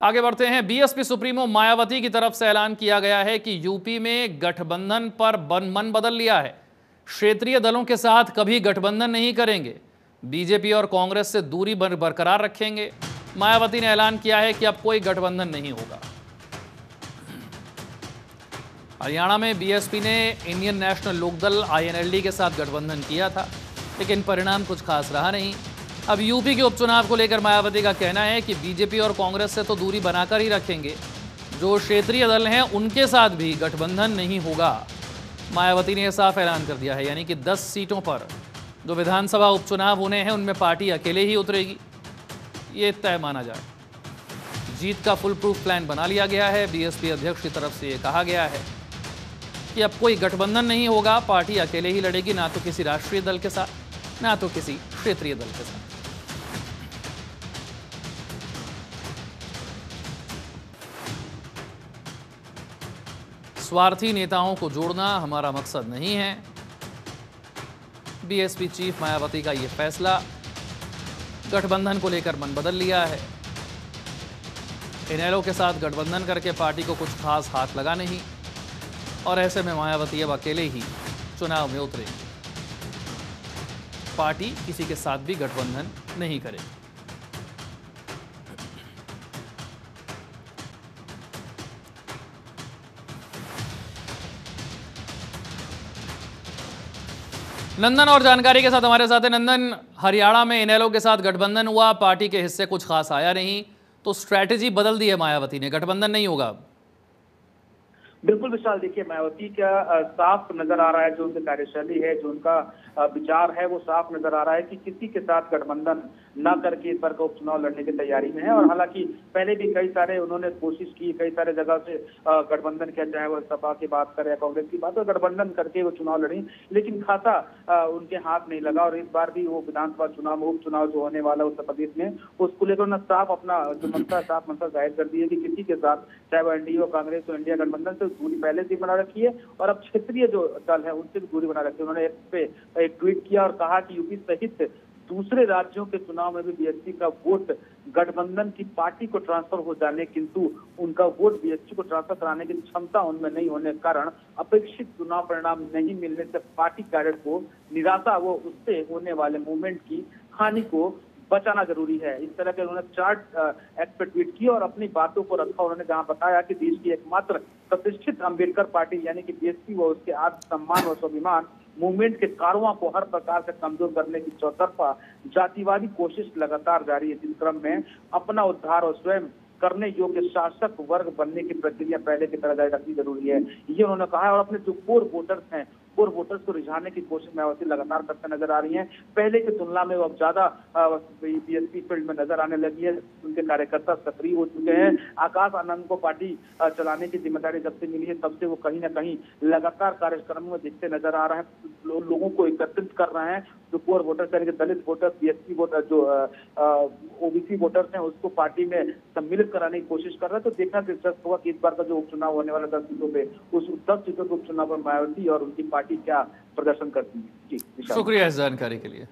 आगे बढ़ते हैं। बीएसपी सुप्रीमो मायावती की तरफ से ऐलान किया गया है कि यूपी में गठबंधन पर मन बदल लिया है। क्षेत्रीय दलों के साथ कभी गठबंधन नहीं करेंगे, बीजेपी और कांग्रेस से दूरी बरकरार रखेंगे। मायावती ने ऐलान किया है कि अब कोई गठबंधन नहीं होगा। हरियाणा में बीएसपी ने इंडियन नेशनल लोकदल आईएनएलडी के साथ गठबंधन किया था, लेकिन परिणाम कुछ खास रहा नहीं। अब यूपी के उपचुनाव को लेकर मायावती का कहना है कि बीजेपी और कांग्रेस से तो दूरी बनाकर ही रखेंगे, जो क्षेत्रीय दल हैं उनके साथ भी गठबंधन नहीं होगा। मायावती ने यह साफ ऐलान कर दिया है, यानी कि 10 सीटों पर जो विधानसभा उपचुनाव होने हैं उनमें पार्टी अकेले ही उतरेगी, ये तय माना जाए। जीत का फुल प्रूफ प्लान बना लिया गया है। बीएसपी अध्यक्ष की तरफ से ये कहा गया है कि अब कोई गठबंधन नहीं होगा, पार्टी अकेले ही लड़ेगी, ना तो किसी राष्ट्रीय दल के साथ, ना तो किसी क्षेत्रीय दल के साथ। स्वार्थी नेताओं को जोड़ना हमारा मकसद नहीं है। बीएसपी चीफ मायावती का यह फैसला। गठबंधन को लेकर मन बदल लिया है। इनेलो के साथ गठबंधन करके पार्टी को कुछ खास हाथ लगा नहीं, और ऐसे में मायावती अब अकेले ही चुनाव में उतरेगी। पार्टी किसी के साथ भी गठबंधन नहीं करेगी। नंदन और जानकारी के साथ हमारे साथ है। नंदन, हरियाणा में इनेलो के साथ गठबंधन हुआ, पार्टी के हिस्से कुछ खास आया नहीं, तो स्ट्रैटेजी बदल दी है मायावती ने, गठबंधन नहीं होगा। बिल्कुल विशाल, देखिए मायावती का साफ नजर आ रहा है, जो उनकी कार्यशैली है, जो उनका विचार है, वो साफ नजर आ रहा है कि किसी के साथ गठबंधन न करके इस बार का उपचुनाव लड़ने की तैयारी में है। और हालांकि पहले भी कई सारे उन्होंने कोशिश की, कई सारे जगह से गठबंधन किया, चाहे वो सपा की बात करें या कांग्रेस की बात, तो गठबंधन करके वो चुनाव लड़ी, लेकिन खाता उनके हाथ नहीं लगा। और इस बार भी वो विधानसभा चुनाव, उपचुनाव जो होने वाला उत्तर प्रदेश में, उसको लेकर उन्होंने साफ अपना जो मंशा, साफ मंशा जाहिर कर दी है कि किसी के साथ, चाहे वो एनडीए हो, कांग्रेस हो, इंडिया गठबंधन से दूरी पहले से बना रखी है, और अब क्षेत्रीय जो दल है उनसे भी दूरी बना रखी है। उन्होंने एक ट्वीट किया और कहा कि यूपी सहित दूसरे राज्यों के चुनाव में भी बीएसपी का वोट गठबंधन की पार्टी को ट्रांसफर हो जाने, किंतु उनका वोट बीएसपी को ट्रांसफर कराने की क्षमता उनमें नहीं होने के कारण अपेक्षित चुनाव परिणाम नहीं मिलने से पार्टी कैडर को निराशा, वो उससे होने वाले मूवमेंट की हानि को बचाना जरूरी है। इस तरह के उन्होंने चार्ट एक्ट पे ट्वीट किया और अपनी बातों को रखा। उन्होंने जहां बताया कि देश की एकमात्र प्रतिष्ठित अंबेडकर पार्टी यानी कि बीएसपी व उसके आत्मसम्मान व स्वाभिमान मूवमेंट के कारवां को हर प्रकार से कमजोर करने की चौतरफा जातिवादी कोशिश लगातार जारी है, जिस क्रम में अपना उद्धार और स्वयं करने योग्य शासक वर्ग बनने की प्रक्रिया पहले की तरह जारी रखनी जरूरी है, ये उन्होंने कहा है। और अपने जो कोर वोटर्स हैं, कोर वोटर्स को रिझाने की कोशिश मायावती लगातार करते नजर आ रही हैं। पहले की तुलना में वो अब ज्यादा बीएसपी फील्ड में नजर आने लगी है। उनके कार्यकर्ता सक्रिय हो चुके हैं। आकाश आनंद को पार्टी चलाने की जिम्मेदारी जब से मिली है, तब से वो कहीं ना कहीं लगातार कार्यक्रमों में दिखते नजर आ रहे हैं, लोगों को एकत्रित कर रहे हैं। जो कोर वोटर्स यानी कि दलित वोटर्स, बीएसपी वोटर, जो ओबीसी वोटर्स हैं, उसको पार्टी में सम्मिलित कराने की कोशिश कर रहे हैं। तो देखना दिलचस्प होगा कि इस बार का जो उपचुनाव होने वाला 10 सीटों पे, उस 10 सीटों के उपचुनाव पर मायावती और उनकी पार्टी क्या प्रदर्शन करती है। जी, शुक्रिया इस जानकारी के लिए।